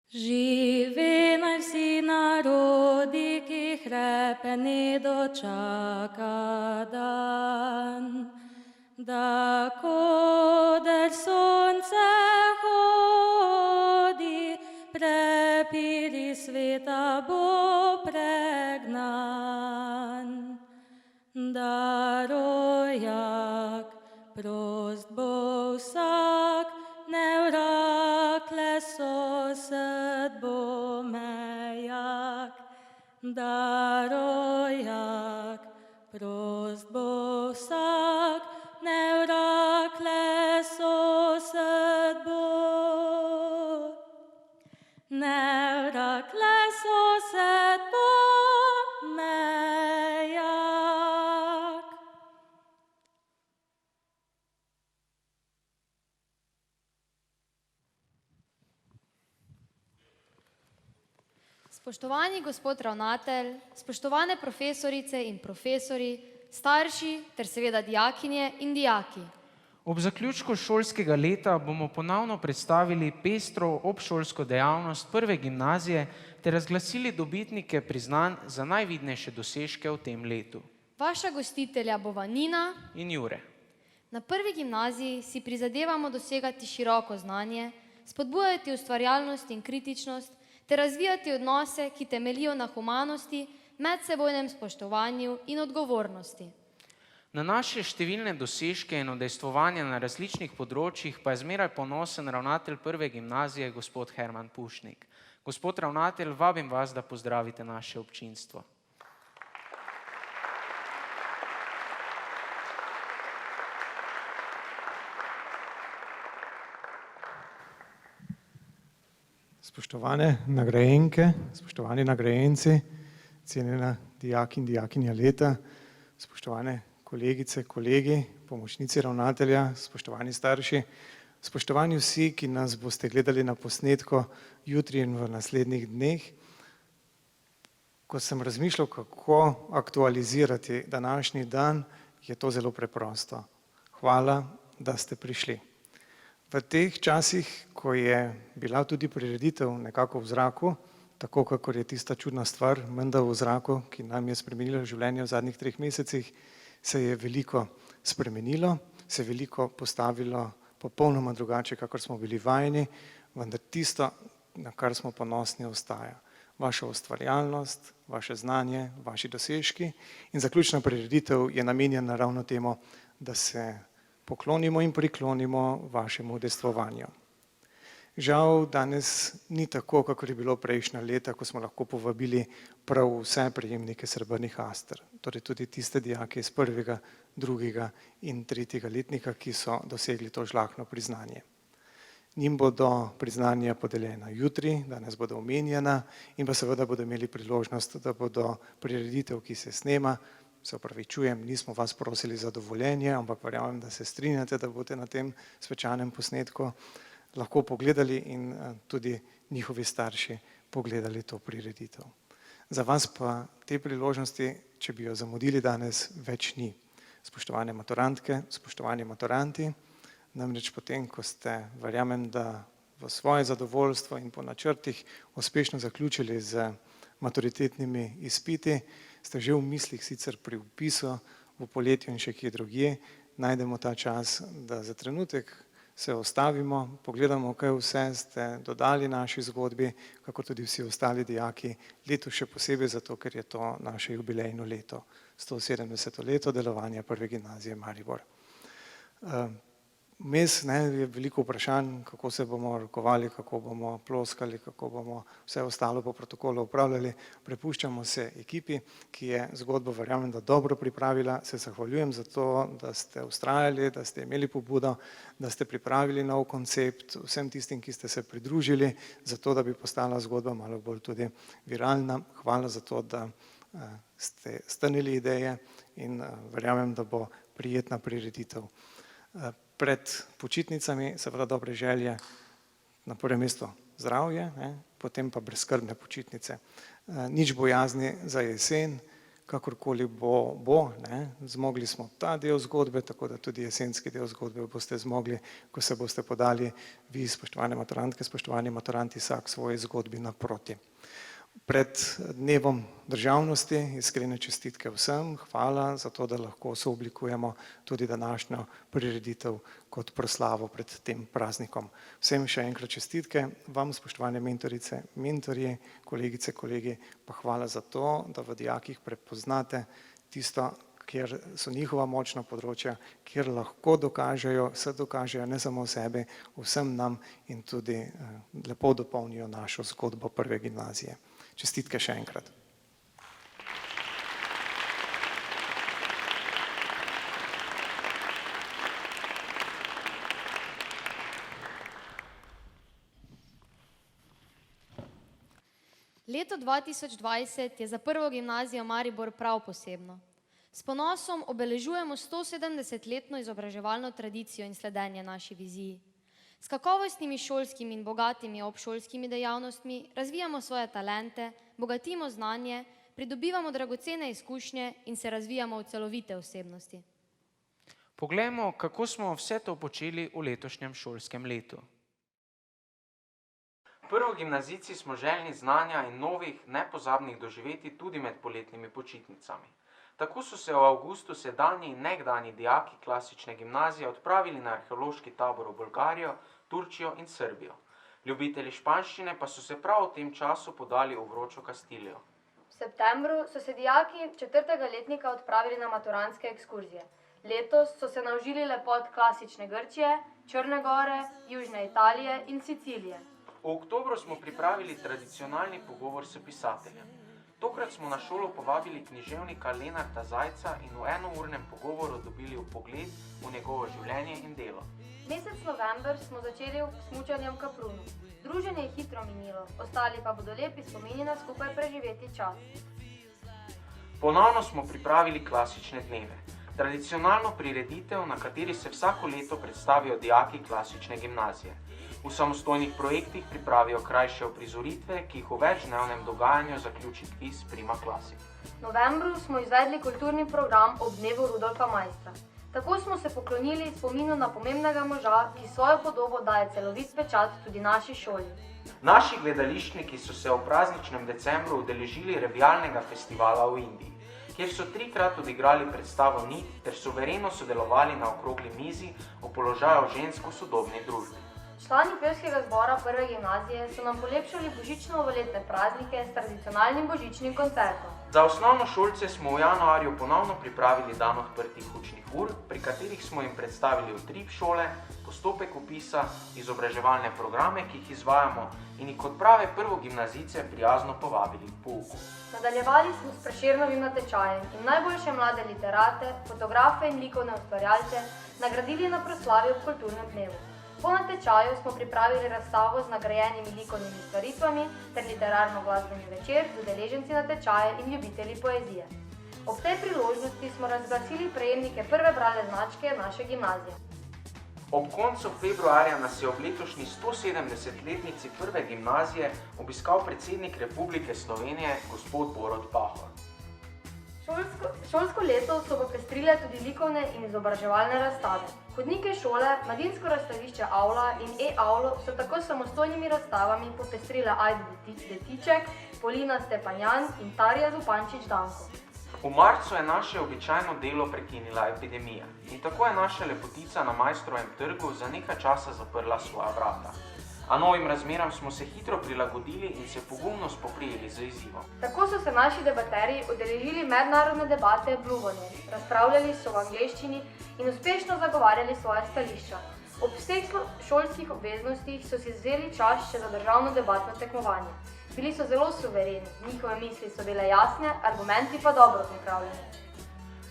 Živi naj vsi narodi, ki hrepeni dočaka dan, da koder sonce hodi, prepiri sveta bo pregnan. Da rojak prost bo vsak, nevrag le sosed bo mejak. Da rojak prost bo vsak, nevrag le sosed bo. Nevrag le sosed bo mejak. Spoštovani gospod ravnatelj, spoštovane profesorice in profesori, starši ter seveda dijakinje in dijaki. Ob zaključku šolskega leta bomo ponovno predstavili pestro obšolsko dejavnost prve gimnazije ter razglasili dobitnike priznanj za najvidnejše dosežke v tem letu. Vaša gostitelja bova Nina In Jure. Na prvi gimnaziji si prizadevamo dosegati široko znanje, spodbujati ustvarjalnost in kritičnost ter razvijati odnose, ki temeljijo na humanosti, medsebojnem spoštovanju in odgovornosti. Na naše številne dosežke in udejstvovanja na različnih področjih pa je zmeraj ponosen ravnatelj prve gimnazije, gospod Herman Pušnik. Gospod ravnatelj, vabim vas, da pozdravite naše občinstvo. Spoštovane nagrajenke, spoštovani nagrajenci, cenjena dijaki in dijakinja leta, spoštovane kolegice, kolegi, pomočnici ravnatelja, spoštovani starši, spoštovani vsi, ki nas boste gledali na posnetku jutri in v naslednjih dneh. Ko sem razmišljal, kako aktualizirati današnji dan, je to zelo preprosto. Hvala, da ste prišli. V teh časih, ko je bila tudi prireditev nekako v zraku, tako kakor je tista čudna stvar, menda v zraku, ki nam je spremenila življenje v zadnjih 3 mesecih, se je veliko spremenilo, se je veliko postavilo popolnoma drugače, kakor smo bili vajeni, vendar tisto, na kar smo ponosni, ostaja. Vaša ustvarjalnost, vaše znanje, vaši dosežki in zaključna prireditev je namenjena ravno temu, da se poklonimo in priklonimo vašemu udejstvovanju. Žal danes ni tako, kakor je bilo prejšnja leta, ko smo lahko povabili prav vse prejemnike srebrnih aster, torej tudi tiste dijake iz 1., 2. in 3. letnika, ki so dosegli to žlahtno priznanje. Njim bodo priznanja podeljena jutri, danes bodo omenjena in pa seveda bodo imeli priložnost, da bodo prireditev, ki se snema, se opravičujem, nismo vas prosili za dovoljenje, ampak verjamem, da se strinjate, da boste na tem svečanem posnetku lahko pogledali in tudi njihovi starši pogledali to prireditev. Za vas pa te priložnosti, če bi jo zamudili danes, več ni. Spoštovane maturantke, spoštovani maturanti, namreč potem, ko ste, verjamem, da v svoje zadovoljstvo in po načrtih uspešno zaključili z maturitetnimi izpiti, ste že v mislih sicer pri vpisu v poletju in še kje drugje, najdemo ta čas, da za trenutek se ustavimo, pogledamo, kaj vse ste dodali naši zgodbi, kako tudi vsi ostali dijaki, letos še posebej zato, ker je to naše jubilejno leto, 170. leto delovanja prve gimnazije Maribor. Vmes je veliko vprašanj, kako se bomo rokovali, kako bomo ploskali, kako bomo vse ostalo po protokolu upravljali. Prepuščamo se ekipi, ki je zgodbo, verjamem, da dobro pripravila. Se zahvaljujem za to, da ste vztrajali, da ste imeli pobudo, da ste pripravili nov koncept, vsem tistim, ki ste se pridružili, zato da bi postala zgodba malo bolj tudi viralna. Hvala za to, da ste strnili ideje in verjamem, da bo prijetna prireditev. Pred počitnicami seveda dobre želje, na prvem mestu zdravje, potem pa brezskrbne počitnice. Nič bojazni za jesen, kakorkoli bo, ne. Zmogli smo ta del zgodbe, tako da tudi jesenski del zgodbe boste zmogli, ko se boste podali vi, spoštovane maturantke, spoštovani maturanti, vsak svoji zgodbi naproti. Pred dnevom državnosti iskrene čestitke vsem, hvala za to, da lahko sooblikujemo tudi današnjo prireditev kot proslavo pred tem praznikom. Vsem še enkrat čestitke, vam spoštovane mentorice, mentorji, kolegice, kolegi, pa hvala za to, da v dijakih prepoznate tisto, kjer so njihova močna področja, kjer lahko dokažejo, se dokažejo ne samo sebi, vsem nam in tudi lepo dopolnijo našo zgodbo prve gimnazije. Čestitke še enkrat. Leto 2020 je za prvo gimnazijo Maribor prav posebno. S ponosom obeležujemo 170-letno izobraževalno tradicijo in sledenje naši viziji. S kakovostnimi šolskimi in bogatimi obšolskimi dejavnostmi razvijamo svoje talente, bogatimo znanje, pridobivamo dragocene izkušnje in se razvijamo v celovite osebnosti. Poglejmo, kako smo vse to počeli v letošnjem šolskem letu. Prvogimnazijci smo željni znanja in novih, nepozabnih doživeti tudi med poletnimi počitnicami. Tako so se v avgustu sedanji in nekdanji dijaki klasične gimnazije odpravili na arheološki tabor v Bolgarijo, Turčijo in Srbijo. Ljubitelji španščine pa so se prav v tem času podali v vročo Kastilijo. V septembru so se dijaki 4. letnika odpravili na maturantske ekskurzije. Letos so se naužili lepot klasične Grčije, Črne gore, Južne Italije in Sicilije. V oktobru smo pripravili tradicionalni pogovor s pisateljem. Tokrat smo na šolo povabili književnika Lenarta Zajca in v enournem pogovoru dobili vpogled v njegovo življenje in delo. Mesec november smo začeli s smučanjem v Kaprunu. Druženje je hitro minilo, ostali pa bodo lepi spomini na skupaj preživeti čas. Ponovno smo pripravili klasične dneve. Tradicionalno prireditev, na kateri se vsako leto predstavijo dijaki klasične gimnazije. V samostojnih projektih pripravijo krajše uprizoritve, ki jih v večdnevnem dogajanju zaključi kviz Prima Classic. V novembru smo izvedli kulturni program ob dnevu Rudolfa Maistra. Tako smo se poklonili spominu na pomembnega moža, ki svojo podobo daje celovit pečat tudi naši šoli. Naši gledališčniki so se v prazničnem decembru udeležili revijalnega festivala v Indiji, kjer so 3-krat odigrali predstavo Nit ter suvereno sodelovali na okrogli mizi o položaju žensk v sodobni družbi. Člani pevskega zbora prve gimnazije so nam polepšali božično-novoletne praznike s tradicionalnim božičnim koncertom. Za osnovnošolce smo v januarju ponovno pripravili dan odprtih učnih ur, pri katerih smo jim predstavili utrip šole, postopek vpisa, izobraževalne programe, ki jih izvajamo, in jih kot prave prvogimnazijce prijazno povabili k pouku. Nadaljevali smo s Prešernovim natečajem in najboljše mlade literate, fotografe in likovne ustvarjalce nagradili na proslavi ob kulturnem dnevu. Po natečaju smo pripravili razstavo z nagrajenimi likovnimi stvaritvami ter literarno-glasbeni večer z udeleženci natečaja in ljubitelji poezije. Ob tej priložnosti smo razglasili prejemnike prve bralne značke naše gimnazije. Ob koncu februarja nas je ob letošnji 170-letnici prve gimnazije obiskal predsednik Republike Slovenije, gospod Borut Pahor. Šolsko leto so popestrile tudi likovne in izobraževalne razstave. Hodnike šole, mladinsko razstavišče Avla in e-Avlo so tako s samostojnimi razstavami popestrile Ajda Detiček, Polina Stepanjan in Tarja Zupančič-Danko. V marcu je naše običajno delo prekinila epidemija in tako je naša lepotica na Maistrovem trgu za nekaj časa zaprla svoja vrata. A novim razmeram smo se hitro prilagodili in se pogumno spoprijeli z izzivom. Tako so se naši debaterji udeležili mednarodne debate Bluvone, razpravljali so v angleščini in uspešno zagovarjali svoje stališča. Ob vseh šolskih obveznostih so si vzeli čas še za državno debatno tekmovanje. Bili so zelo suvereni, njihove misli so bile jasne, argumenti pa dobro pripravljeni.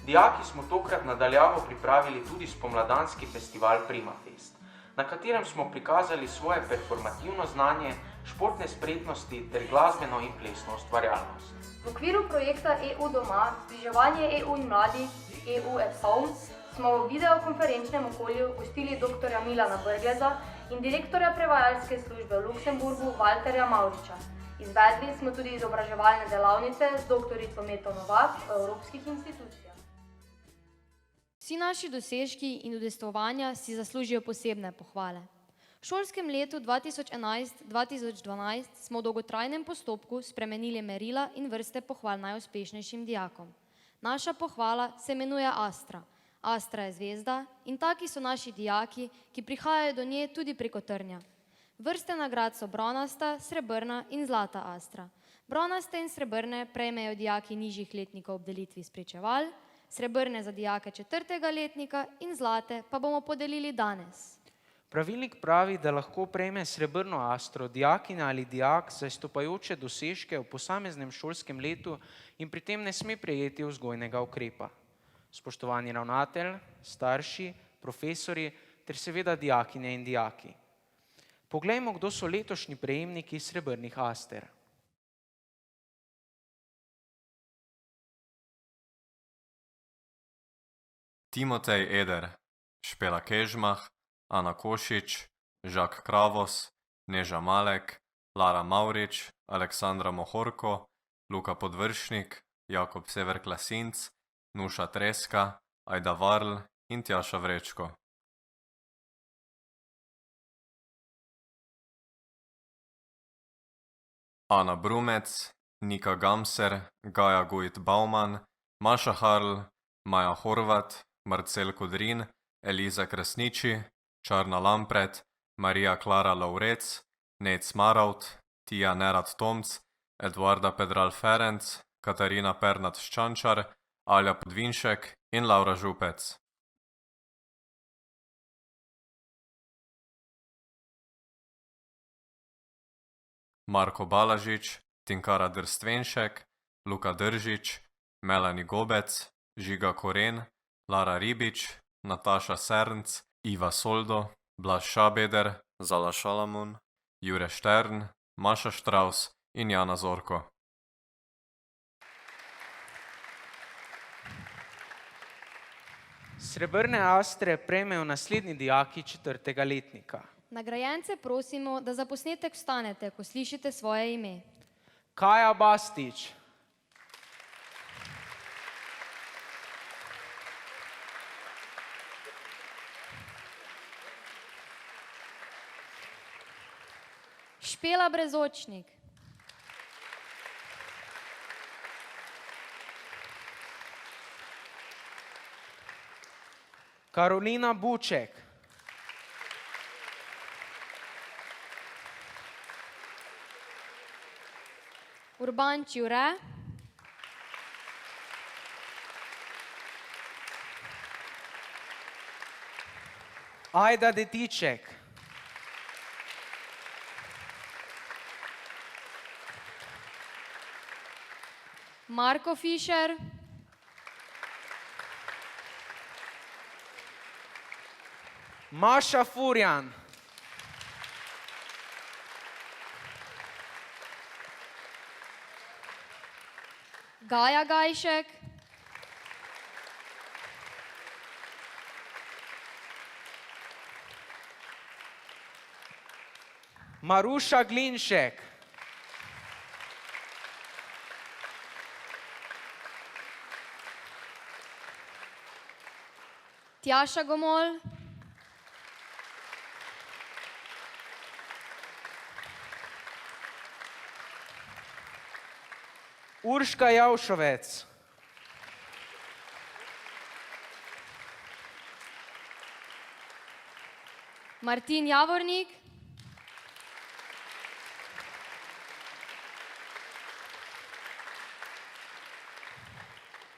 Dijaki smo tokrat nadaljavo pripravili tudi spomladanski festival Prima Fest, na katerem smo prikazali svoje performativno znanje, športne spretnosti ter glasbeno in plesno ustvarjalnost. V okviru projekta EU doma, zbliževanje EU in mladih, EU at Home, smo v videokonferenčnem okolju gostili dr. Milana Brgleza in direktorja prevajalske službe v Luksemburgu Valterja Mauriča. Izvedli smo tudi izobraževalne delavnice z doktorico Meto Novak o evropskih institucijah. Vsi naši dosežki in udejstvovanja si zaslužijo posebne pohvale. V šolskem letu 2011-2012 smo v dolgotrajnem postopku spremenili merila in vrste pohval najuspešnejšim dijakom. Naša pohvala se imenuje Astra. Astra je zvezda in taki so naši dijaki, ki prihajajo do nje tudi preko trnja. Vrste nagrad so bronasta, srebrna in zlata Astra. Bronaste in srebrne prejmejo dijaki nižjih letnikov ob delitvi spričeval, srebrne za dijake 4. letnika in zlate pa bomo podelili danes. Pravilnik pravi, da lahko prejme srebrno astro dijakinja ali dijak za izstopajoče dosežke v posameznem šolskem letu in pri tem ne sme prejeti vzgojnega ukrepa. Spoštovani ravnatelj, starši, profesorji ter seveda dijakinje in dijaki. Poglejmo, kdo so letošnji prejemniki srebrnih aster. Timotej Eder, Špela Kežmah, Ana Košič, Žak Kravos, Neža Malek, Lara Mavrič, Aleksandra Mohorko, Luka Podvršnik, Jakob Sever Klasinc, Nuša Treska, Ajda Varl in Tjaša Vrečko. Ana Brumec, Nika Gamser, Gaja Gujt Bauman, Maša Harl, Maja Horvat, Marcel Kodrin, Eliza Krasniči, Čarna Lampret, Marija Klara Laurec, Nec Maravt, Tija Nerad Tomc, Eduarda Pedral Ferenc, Katarina Pernat Ščančar, Alja Podvinšek in Laura Župec. Marko Balažič, Tinkara Drstvenšek, Luka Držič, Melani Gobec, Žiga Koren, Lara Ribič, Nataša Sernc, Iva Soldo, Blaž Šabeder, Zala Šalamun, Jure Štern, Maša Štravs in Jana Zorko. Srebrne astre prejmejo naslednji dijaki 4. letnika. Nagrajence prosimo, da za posnetek vstanete, ko slišite svoje ime. Kaja Bastič, Špela Brezočnik, Karolina Buček, Urban Čure, Ajda Detiček, Marko Fišer, Maša Furjan, Gaja Gajšek, Maruša Glinšek, Tjaša Gomol, Urška Javšovec, Martin Javornik,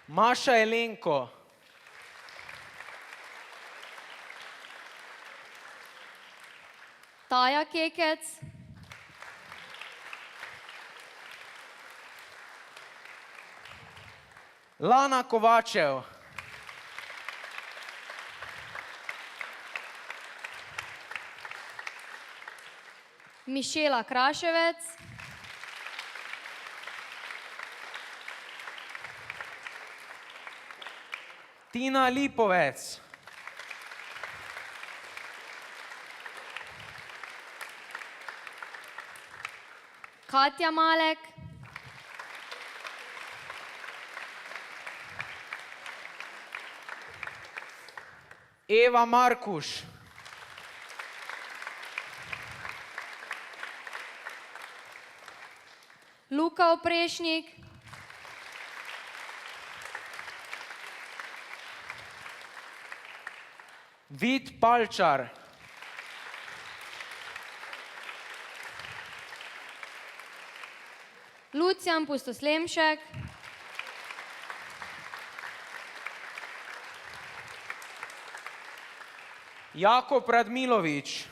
Maša Jelenko, Taja Kekec, Lana Kovačev, Mišela Kraševec, Tina Lipovec, Katja Malek, Eva Markuš, Luka Oprešnik, Vid Palčar, Lucijan Pustoslemšek, Jakob Radmilovič,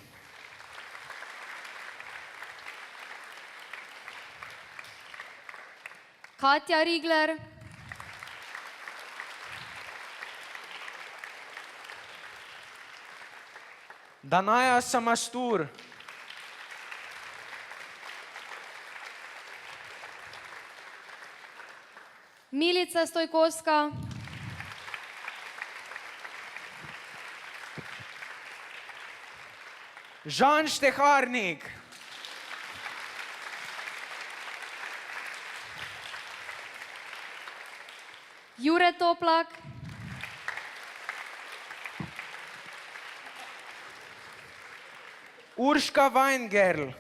Katja Rigler, Danaja Samastur, Milica Stojkovska, Žan Šteharnik, Jure Toplak, Urška Weingerl,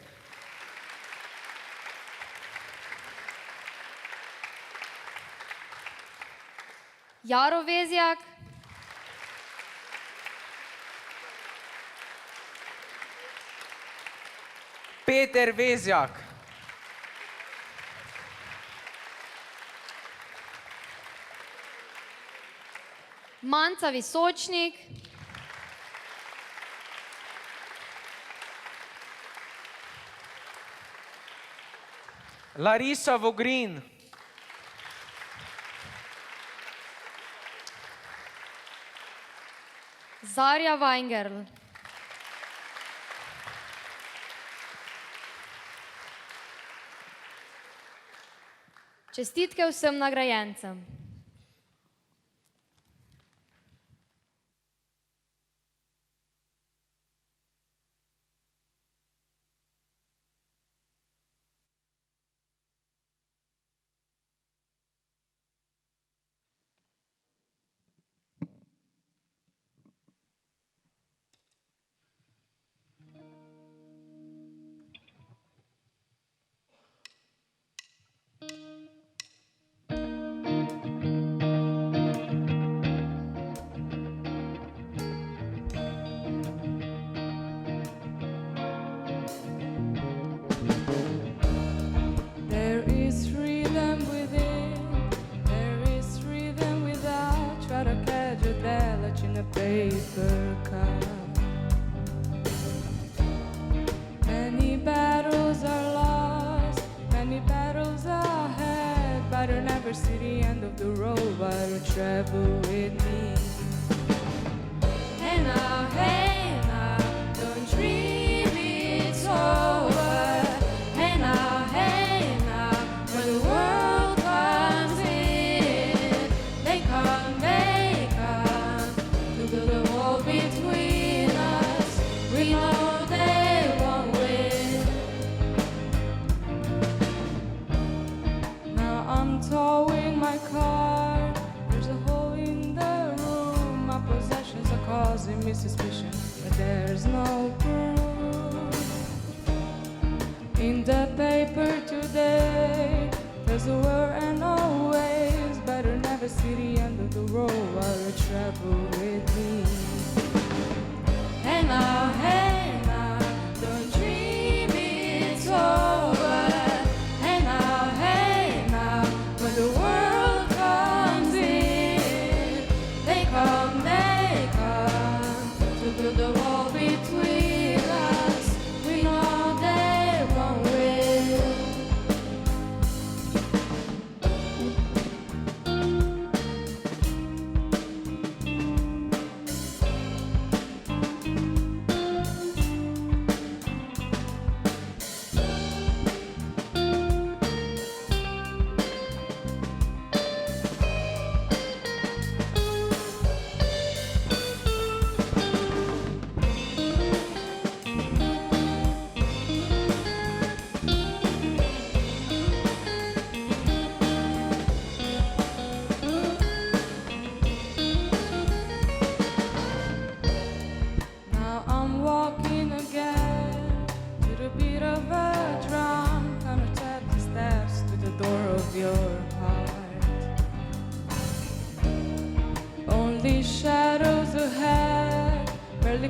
Jaro Vezjak, Peter Vezjak, Manca Visočnik, Larisa Vogrin, Zarja Weingerl, čestitke vsem nagrajencem. There is freedom within, there is freedom without. Try to catch a deluge in a paper cup. Many battles are lost, many battles are had, but I'll never see the end of the road, but I'll travel with me. Hey now, don't dream it's over. Hey now, when the world comes in, they come to build a wall between us. We know they won't win. Now I'm towing my car. There's a hole in the room. My possessions are causing me suspicion, but there's no proof. In the paper today, there's a word and always. Better never see the end of the road while you travel with me. Hey now, don't dream it's over. Hey now, when the world comes in, they come to build a wall between us. We know they won't win.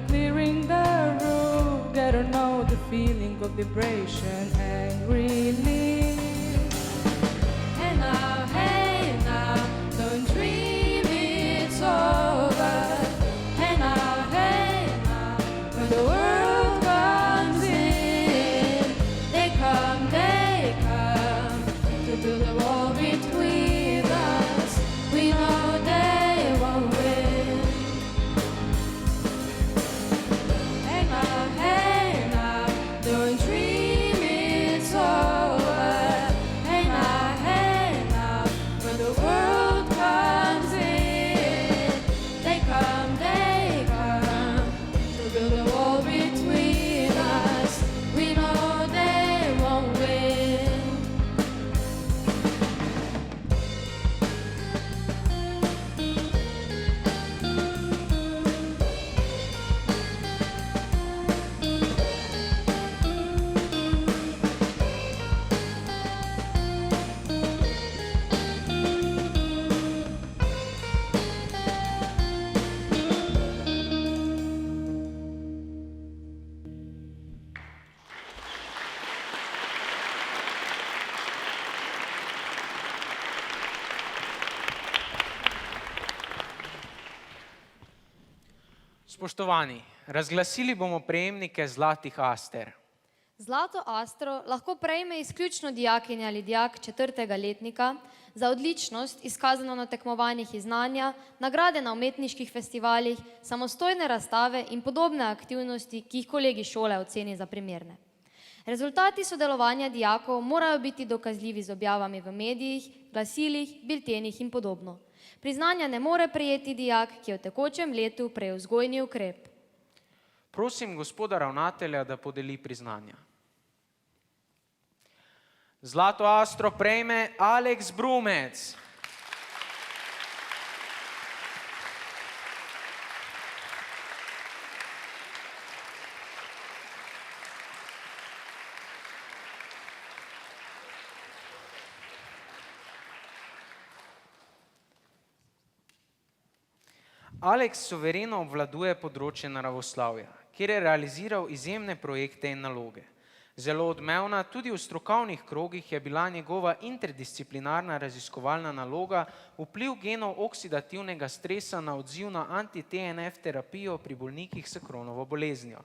clearing the room. Get to know the feeling of vibration and release. Hey now, don't dream it's over. Hey now, when the world comes in, they come to build a wall between us. We know they won't win. Hey now, don't dream it's over. Hey now, when the world comes in, they come to build a wall between us. We know they won't win. Spoštovani, razglasili bomo prejemnike zlatih aster. Zlato astro lahko prejme izključno dijakinja ali dijak 4. letnika za odličnost izkazano na tekmovanjih iz znanja, nagrade na umetniških festivalih, samostojne razstave in podobne aktivnosti, ki jih kolegi šole oceni za primerne. Rezultati sodelovanja dijakov morajo biti dokazljivi z objavami v medijih, glasilih, biltenih in podobno. Priznanja ne more prejeti dijak, ki je v tekočem letu prejel vzgojni ukrep. Prosim gospoda ravnatelja, da podeli priznanja. Zlato astro prejme Aleks Brumec. Aleks suvereno obvladuje področje naravoslavja, kjer je realiziral izjemne projekte in naloge. Zelo odmevna, tudi v strokovnih krogih je bila njegova interdisciplinarna raziskovalna naloga vpliv genov oksidativnega stresa na odziv na anti-TNF terapijo pri bolnikih s Crohnovo boleznijo.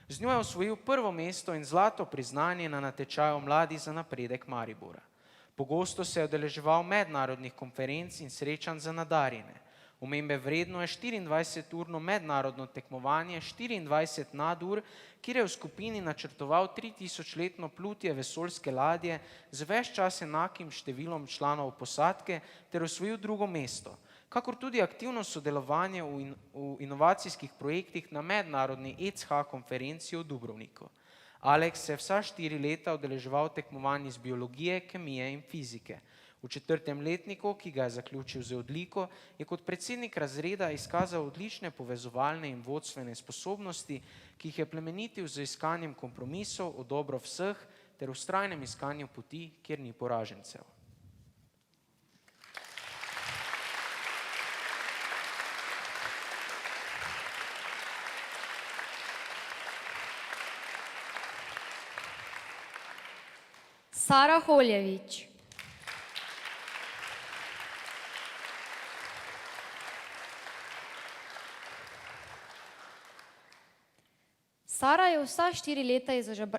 Z njo je osvojil prvo mesto in zlato priznanje na natečaju Mladi za napredek Maribora. Pogosto se je udeleževal mednarodnih konferenc in srečanj za nadarjene. Omembe vredno je 24-urno mednarodno tekmovanje 24 nadur, kjer je v skupini načrtoval 3000-letno plutje vesoljske ladje z ves čas enakim številom članov posadke ter osvojil drugo mesto, kakor tudi aktivno sodelovanje v inovacijskih projektih na mednarodni ECH konferenci v Dubrovniku. Aleks se je vsa 4 leta udeleževal tekmovanj iz biologije, kemije in fizike. V 4. letniku, ki ga je zaključil z odliko, je kot predsednik razreda izkazal odlične povezovalne in vodstvene sposobnosti, ki jih je plemenitil z iskanjem kompromisov v dobro vseh ter vztrajnem iskanju poti, kjer ni poražencev. Sara Holjević. Sara je vsa 4 leta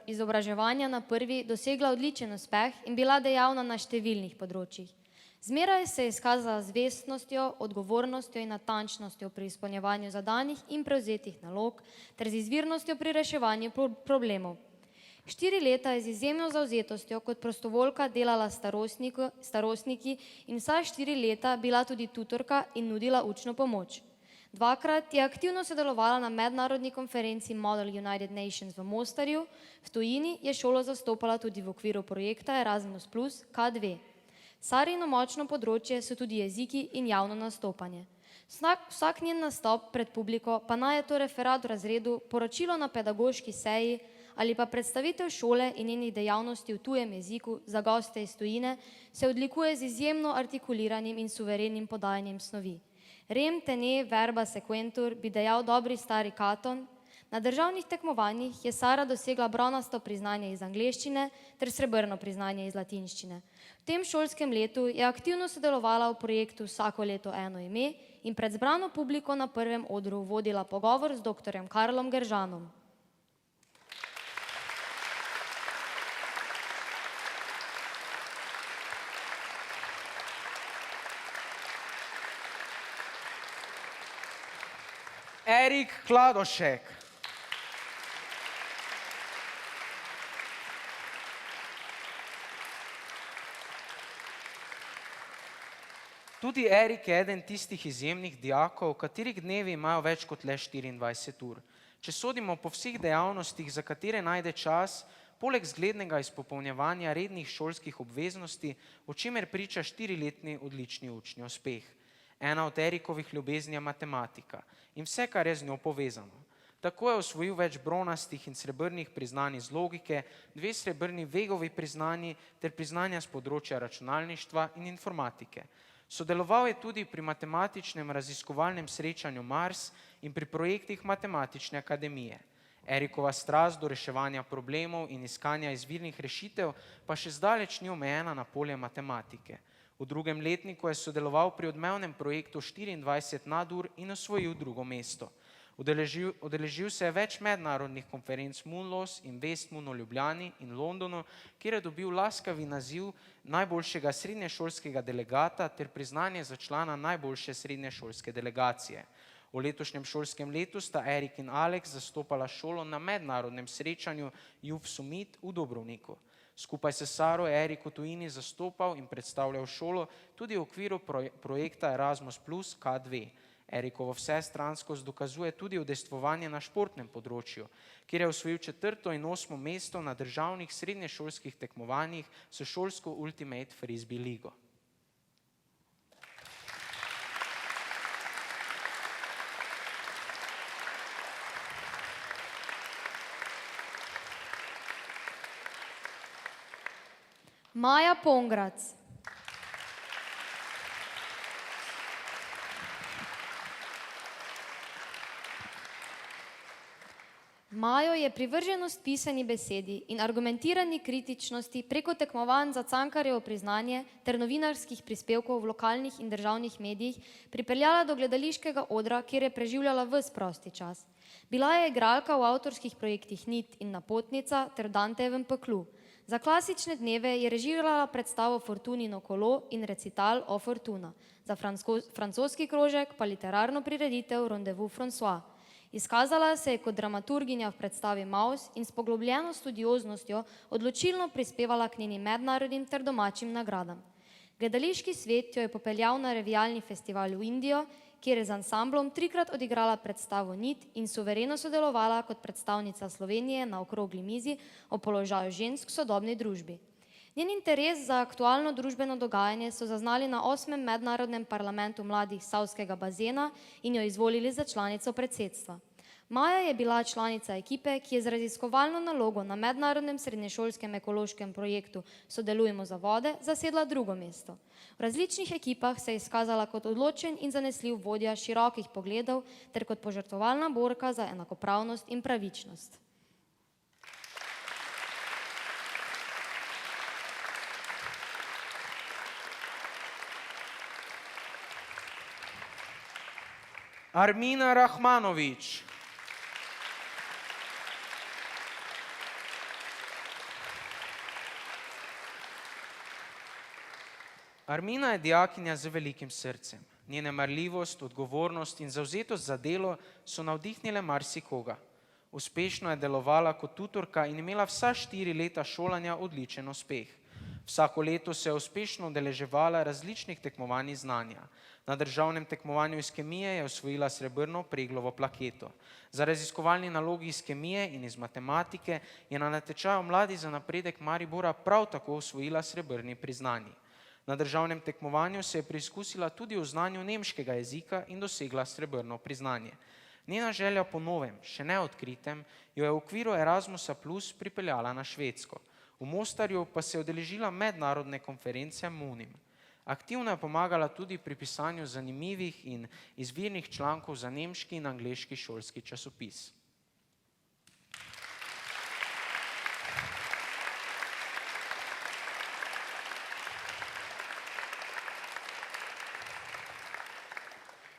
izobraževanja na prvi dosegla odličen uspeh in bila dejavna na številnih področjih. Zmeraj se je izkazala z vestnostjo, odgovornostjo in natančnostjo pri izpolnjevanju zadanih in prevzetih nalog ter z izvirnostjo pri reševanju problemov. 4 leta je z izjemno zavzetostjo kot prostovoljka delala s starostniki in vsa 4 leta bila tudi tutorka in nudila učno pomoč. 2-krat je aktivno sodelovala na mednarodni konferenci Model United Nations v Mostarju, v tujini je šolo zastopala tudi v okviru projekta Erasmus Plus K2. Sarino močno področje so tudi jeziki in javno nastopanje. Vsak njen nastop pred publiko, pa naj je to referat v razredu, poročilo na pedagoški seji ali pa predstavitev šole in njenih dejavnosti v tujem jeziku za goste iz tujine, se odlikuje z izjemno artikuliranim in suverenim podajanjem snovi. Rem tene verba sequentur, bi dejal dobri stari Katon, Na državnih tekmovanjih je Sara dosegla bronasto priznanje iz angleščine ter srebrno priznanje iz latinščine. V tem šolskem letu je aktivno sodelovala v projektu Vsako leto eno ime in pred zbrano publiko na prvem odru vodila pogovor z doktorjem Karlom Geržanom. Erik Kladošek. Tudi Erik je eden tistih izjemnih dijakov, katerih dnevi imajo več kot le 24 ur. Če sodimo po vseh dejavnostih, za katere najde čas, poleg zglednega izpopolnjevanja rednih šolskih obveznosti, o čemer priča 4-letni odlični učni uspeh. Ena od Erikovih ljubezni je matematika in vse, kar je z njo povezano. Tako je osvojil več bronastih in srebrnih priznanj iz logike, 2 srebrni Vegovi priznanji ter priznanja z področja računalništva in informatike. Sodeloval je tudi pri matematičnem raziskovalnem srečanju Mars in pri projektih Matematične akademije. Erikova strast do reševanja problemov in iskanja izvirnih rešitev pa še zdaleč ni omejena na polje matematike. V 2. letniku je sodeloval pri odmevnem projektu 24 nadur in osvojil 2. mesto. Udeležil se je več mednarodnih konferenc Moonlaws in Westmoon v Ljubljani in Londonu, kjer je dobil laskavi naziv najboljšega srednješolskega delegata ter priznanje za člana najboljše srednješolske delegacije. V letošnjem šolskem letu sta Erik in Alex zastopala šolo na mednarodnem srečanju Youth Summit v Dubrovniku. Skupaj s Saro je Erik v tujini zastopal in predstavljal šolo tudi v okviru projekta Erasmus Plus K2. Erikovo vsestranskost dokazuje tudi udejstvovanje na športnem področju, kjer je osvojil 4. in 8. mesto na državnih srednješolskih tekmovanjih s šolsko Ultimate Frisbee ligo. Maja Pongrac. Majo je privrženost pisani besedi in argumentirani kritičnosti preko tekmovanj za Cankarjevo priznanje ter novinarskih prispevkov v lokalnih in državnih medijih pripeljala do gledališkega odra, kjer je preživljala ves prosti čas. Bila je igralka v avtorskih projektih Nit in Napotnica ter Dantejevem peklu. Za klasične dneve je režirala predstavo Fortunino kolo in recital O Fortuna, za francoski krožek pa literarno prireditev Rendezvous François. Izkazala se je kot dramaturginja v predstavi Maus in s poglobljeno studioznostjo odločilno prispevala k njenim mednarodnim ter domačim nagradam. Gledališki svet jo je popeljal na revijalni festival v Indijo, kjer je z ansamblom 3-krat odigrala predstavo Nit in suvereno sodelovala kot predstavnica Slovenije na okrogli mizi o položaju žensk v sodobni družbi. Njen interes za aktualno družbeno dogajanje so zaznali na 8. mednarodnem parlamentu mladih Savskega bazena in jo izvolili za članico predsedstva. Maja je bila članica ekipe, ki je z raziskovalno nalogo na mednarodnem srednješolskem ekološkem projektu Sodelujemo za vode zasedla 2. mesto. V različnih ekipah se je izkazala kot odločen in zanesljiv vodja širokih pogledov ter kot požrtvovalna borka za enakopravnost in pravičnost. Armina Rahmanović. Armina je dijakinja z velikim srcem. Njene marljivost, odgovornost in zavzetost za delo so navdihnile marsikoga. Uspešno je delovala kot tutorka in imela vsa 4 leta šolanja odličen uspeh. Vsako leto se je uspešno udeleževala različnih tekmovanj znanja. Na državnem tekmovanju iz kemije je osvojila srebrno Preglovo plaketo. Za raziskovalni nalogi iz kemije in iz matematike je na natečaju Mladi za napredek Maribora prav tako osvojila srebrni priznanji. Na državnem tekmovanju se je preizkusila tudi v znanju nemškega jezika in dosegla srebrno priznanje. Njena želja po novem, še neodkritem, jo je v okviru Erasmusa Plus pripeljala na Švedsko. V Mostarju pa se je udeležila mednarodne konference Munim. Aktivno je pomagala tudi pri pisanju zanimivih in izvirnih člankov za nemški in angleški šolski časopis.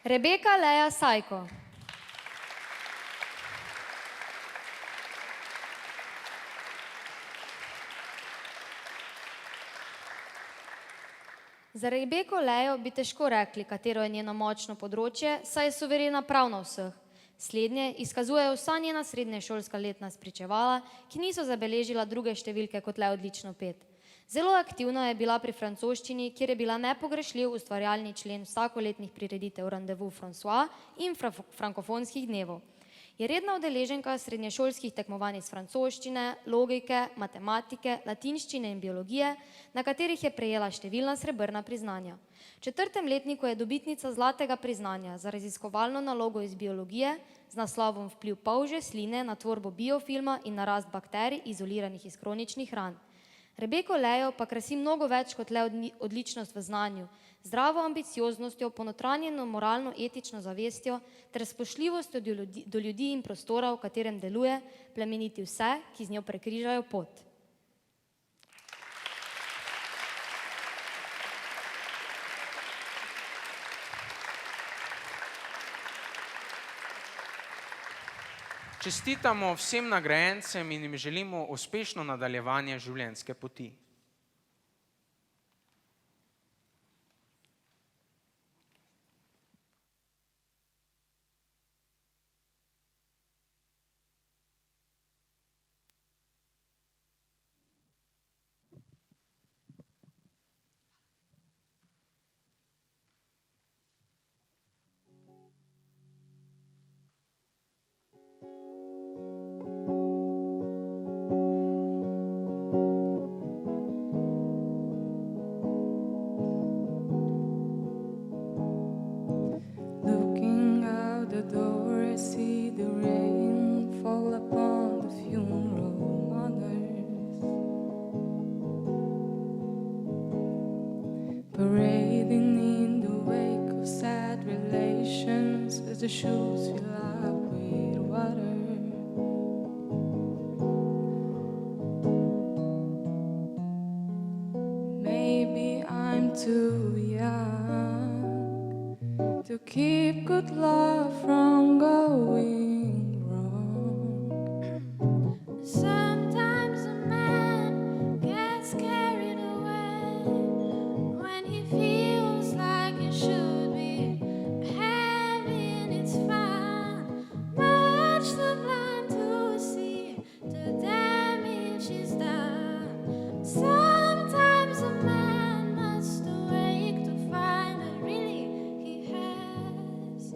Rebeka Leja Sajko. Za Rebeko Lejo bi težko rekli, katero je njeno močno področje, saj je suverena prav na vseh. Slednje izkazujejo vsa njena srednješolska letna spričevala, ki niso zabeležila druge številke kot le odlično 5. Zelo aktivna je bila pri francoščini, kjer je bila nepogrešljiv ustvarjalni člen vsakoletnih prireditev Rendezvous François in frankofonskih dnevov. Je redna udeleženka srednješolskih tekmovanj iz francoščine, logike, matematike, latinščine in biologije, na katerih je prejela številna srebrna priznanja. V 4. letniku je dobitnica zlatega priznanja za raziskovalno nalogo iz biologije z naslovom Vpliv polžje sline na tvorbo biofilma in na rast bakterij izoliranih iz kroničnih ran. Rebeko Lejo pa krasi mnogo več kot le odličnost v znanju, zdravo ambicioznostjo, ponotranjeno moralno-etično zavestjo ter spoštljivostjo do ljudi in prostora, v katerem deluje, plemeniti vse, ki z njo prekrižajo pot. Čestitamo vsem nagrajencem in jim želimo uspešno nadaljevanje življenjske poti. Looking out the door, I see the rain fall upon the funeral mothers, parading in the wake of sad relations as the shoes fill up with water. Maybe I'm too young to keep good love from going wrong. Sometimes a man gets carried away when he feels like he should be having its fun. Much too blind to see the damage is done. Sometimes a man must awake to find that really he has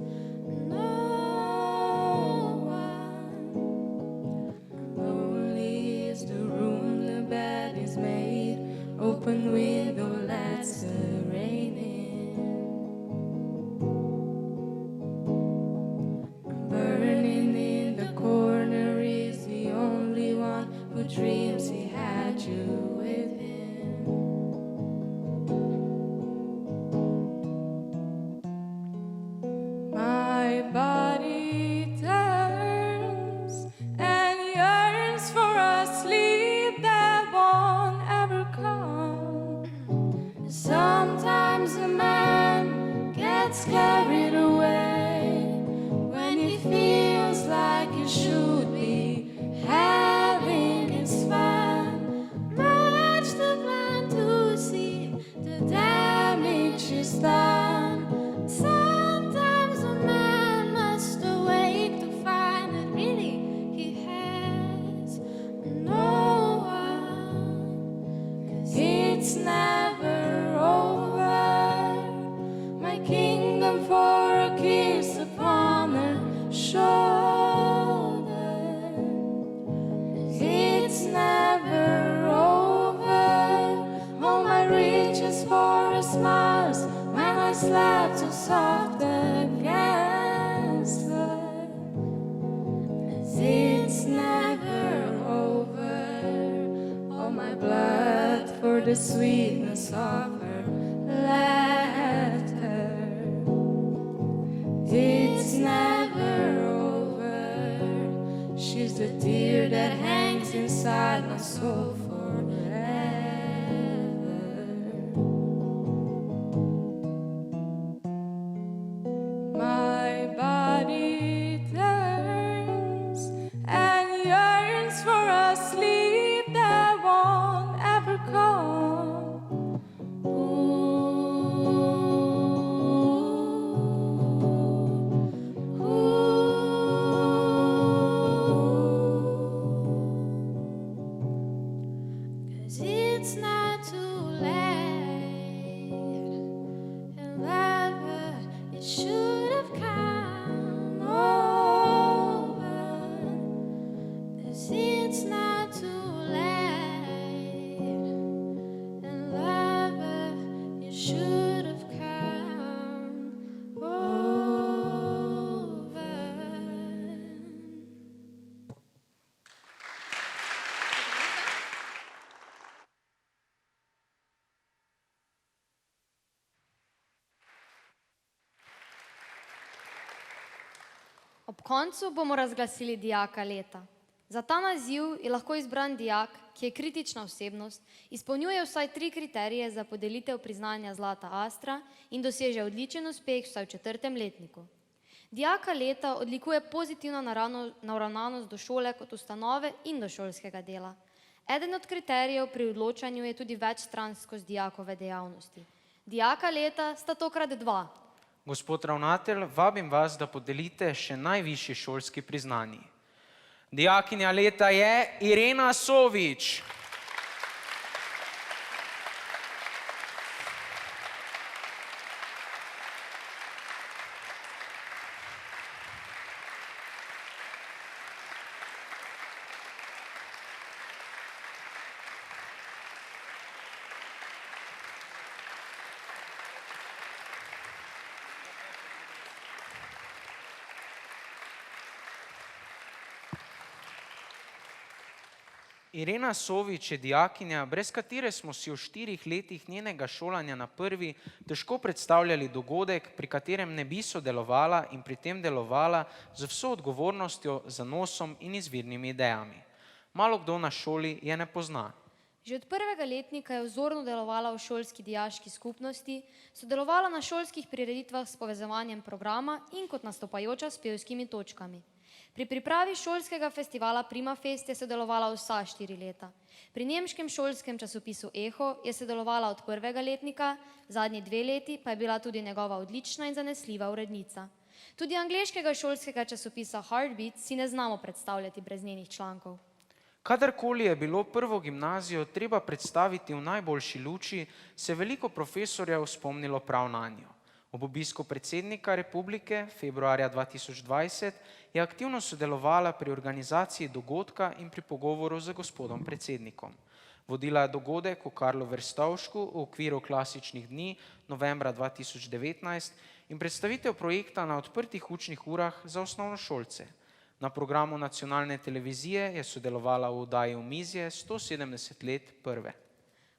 no one. Lonely is the room, the bed is made, open window lets the rain in. Burning in the corner is the only one who dreams he had you with him. My body turns and yearns for a sleep that won't ever come. Sometimes a man gets carried away when he feels like he should be having his fun. Much too blind to see the damage is done. Sometimes a man must awake to find that really he has no one. 'Cause it's never over. My kingdom for a kiss upon her shoulder. It's never over. All my riches for a smiles when I slept so soft against her. It's never over. All my blood for the sweetness of her laughter. It's never over. She's the tear that hangs inside my soul forever. Ob koncu bomo razglasili dijaka leta. Za ta naziv je lahko izbran dijak, ki je kritična osebnost, izpolnjuje vsaj 3 kriterije za podelitev priznanja Zlata Astra in doseže odličen uspeh vsaj v 4. letniku. Dijaka leta odlikuje pozitivna naravnanost do šole kot ustanove in do šolskega dela. Eden od kriterijev pri odločanju je tudi večstranskost dijakove dejavnosti. Dijaka leta sta tokrat 2. Gospod ravnatelj, vabim vas, da podelite še najvišji šolski priznanji. Dijakinja leta je Irena Sovič. Irena Sovič je dijakinja, brez katere smo si v 4 letih njenega šolanja na prvi težko predstavljali dogodek, pri katerem ne bi sodelovala in pri tem delovala z vso odgovornostjo, zanosom in izvirnimi idejami. Malo kdo na šoli je ne pozna. Že od 1. letnika je vzorno delovala v šolski dijaški skupnosti, sodelovala na šolskih prireditvah s povezovanjem programa in kot nastopajoča s pevskimi točkami. Pri pripravi šolskega festivala Primafest je sodelovala vsa 4 leta. Pri nemškem šolskem časopisu Eho je sodelovala od 1. letnika, zadnji 2 leti pa je bila tudi njegova odlična in zanesljiva urednica. Tudi angleškega šolskega časopisa Heartbeat si ne znamo predstavljati brez njenih člankov. Kadarkoli je bilo prvo gimnazijo treba predstaviti v najboljši luči, se je veliko profesorjev spomnilo prav nanjo. Ob obisku predsednika republike februarja 2020 je aktivno sodelovala pri organizaciji dogodka in pri pogovoru z gospodom predsednikom. Vodila je dogodek v Karlu Verstovšku v okviru klasičnih dni novembra 2019 in predstavitev projekta na odprtih učnih urah za osnovnošolce. Na programu nacionalne televizije je sodelovala v oddaji Omizje 170 let prve.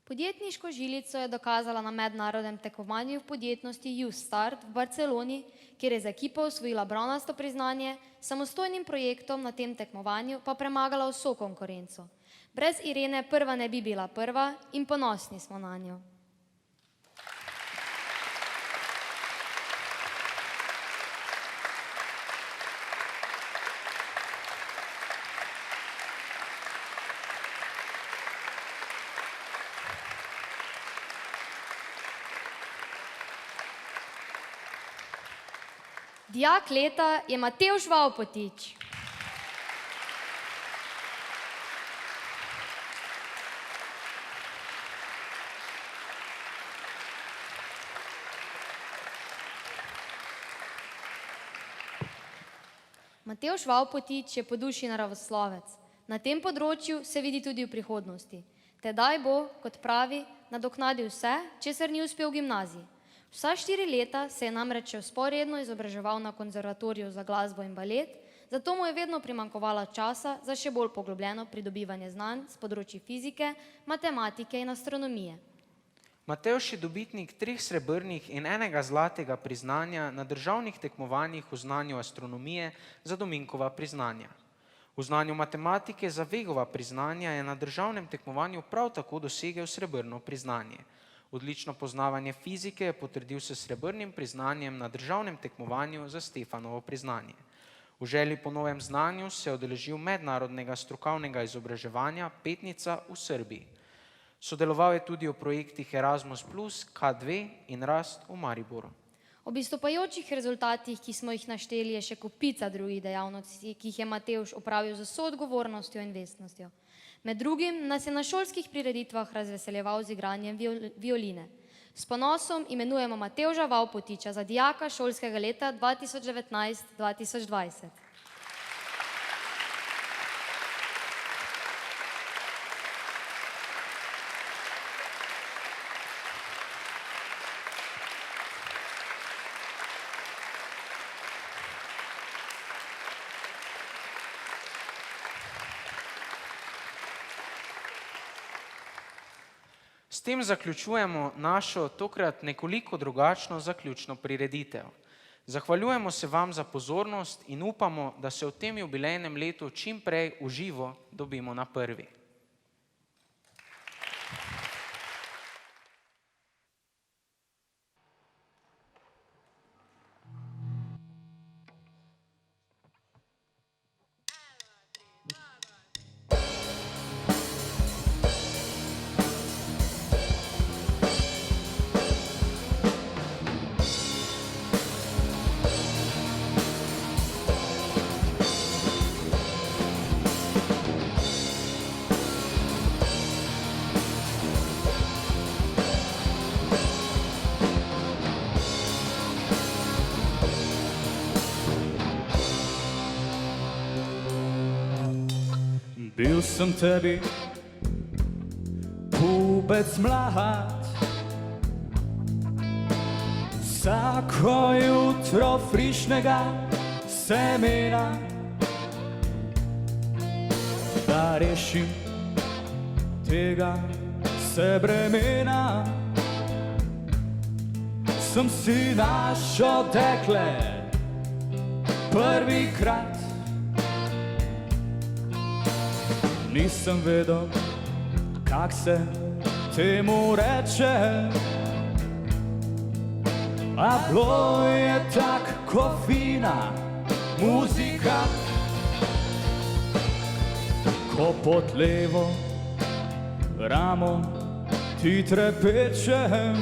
Podjetniško žilico je dokazala na mednarodnem tekmovanju v podjetnosti Youth Start v Barceloni, kjer je z ekipo osvojila bronasto priznanje, samostojnim projektom na tem tekmovanju pa premagala vso konkurenco. Brez Irene prva ne bi bila prva in ponosni smo na njo. Dijak leta je Matevž Vavpotič. Matevž Vavpotič je po duši naravoslovec. Na tem področju se vidi tudi v prihodnosti. Tedaj bo, kot pravi, nadoknadil vse, česar ni uspel v gimnaziji. Vsa 4 leta se je namreč vzporedno izobraževal na konzervatoriju za glasbo in balet, zato mu je vedno primanjkovalo časa za še bolj poglobljeno pridobivanje znanj s področji fizike, matematike in astronomije. Matevž je dobitnik 3 srebrnih in 1 zlatega priznanja na državnih tekmovanjih v znanju astronomije za Dominkova priznanja. V znanju matematike za Vegova priznanja je na državnem tekmovanju prav tako dosegel srebrno priznanje. Odlično poznavanje fizike je potrdil s srebrnim priznanjem na državnem tekmovanju za Stefanovo priznanje. V želji po novem znanju se je udeležil mednarodnega strokovnega izobraževanja Petnica v Srbiji. Sodeloval je tudi v projektih Erasmus+, K2 in Rast v Mariboru. Ob izstopajočih rezultatih, ki smo jih našteli, je še kopica drugih dejavnosti, ki jih je Matevž opravil z vso odgovornostjo in vestnostjo. Med drugim nas je na šolskih prireditvah razveseljeval z igranjem violine. S ponosom imenujemo Matevža Vavpotiča za dijaka šolskega leta 2019-2020. S tem zaključujemo našo tokrat nekoliko drugačno zaključno prireditev. Zahvaljujemo se vam za pozornost in upamo, da se v tem jubilejnem letu čim prej v živo dobimo na prvi. Bil sem tebi pubec mlad, vsako jutro frišnega semena, da rešim tega se bremena. Sem si našel dekle prvikrat, nisem vedel, kak se temu reče, a bilo je tako fina muzika, ko pod levo ramo ti trepečem,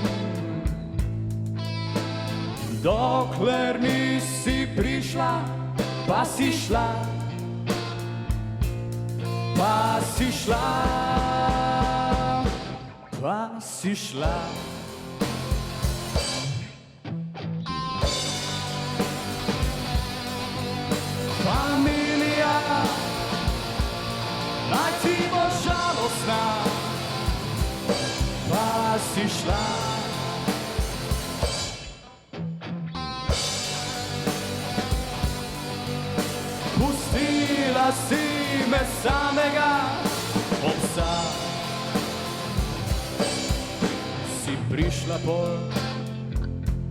dokler nisi prišla, pa si šla. Pa si šla, pa si šla. Familija, naj ti bo žalostna, pa si šla. Pustila si me samega ob psa, si prišla pol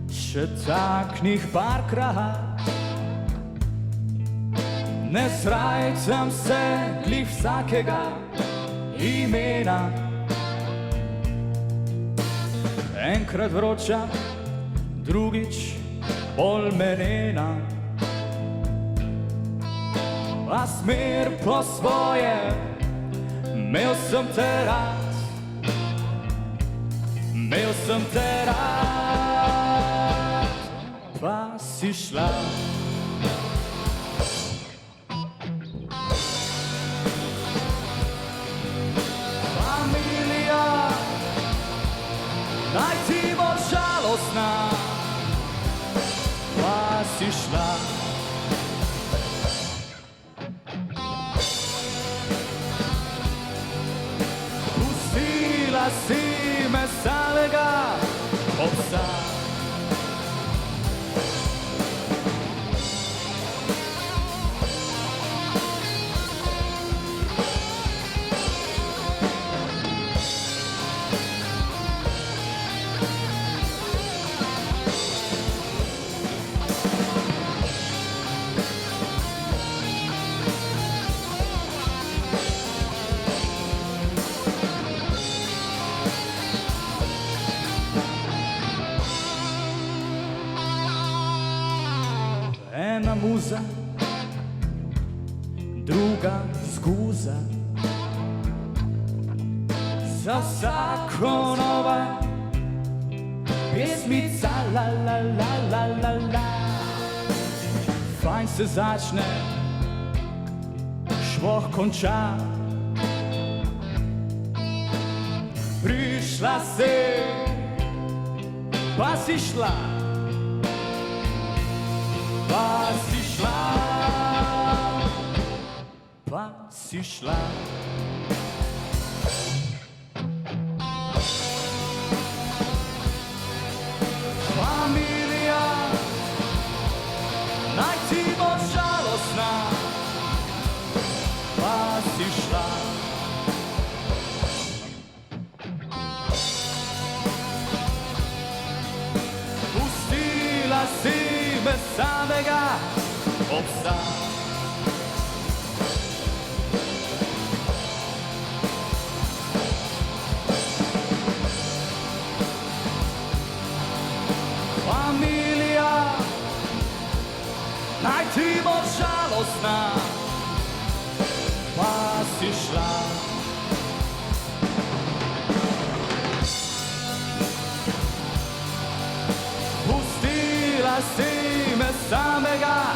še taknih parkrat, ne srajcam se glih vsakega imena, enkrat vroča, drugič bolj menena, a smer po svoje, imel sem te rad, imel sem te rad, pa si šla. Familija, naj ti bo žalostna, pa si šla. Si me samega ob psa. Ena muza, druga zguza, za vsako nova pesmica, la la la la la la. Fajn se začne, švoh konča, prišla si, pa si šla. Pa si šla, pa si šla. Familija, naj ti bo žalostna, pa si šla. Pustila si me samega ob psa. Familija, naj ti bo žalostna, pa si šla. Pustila si me samega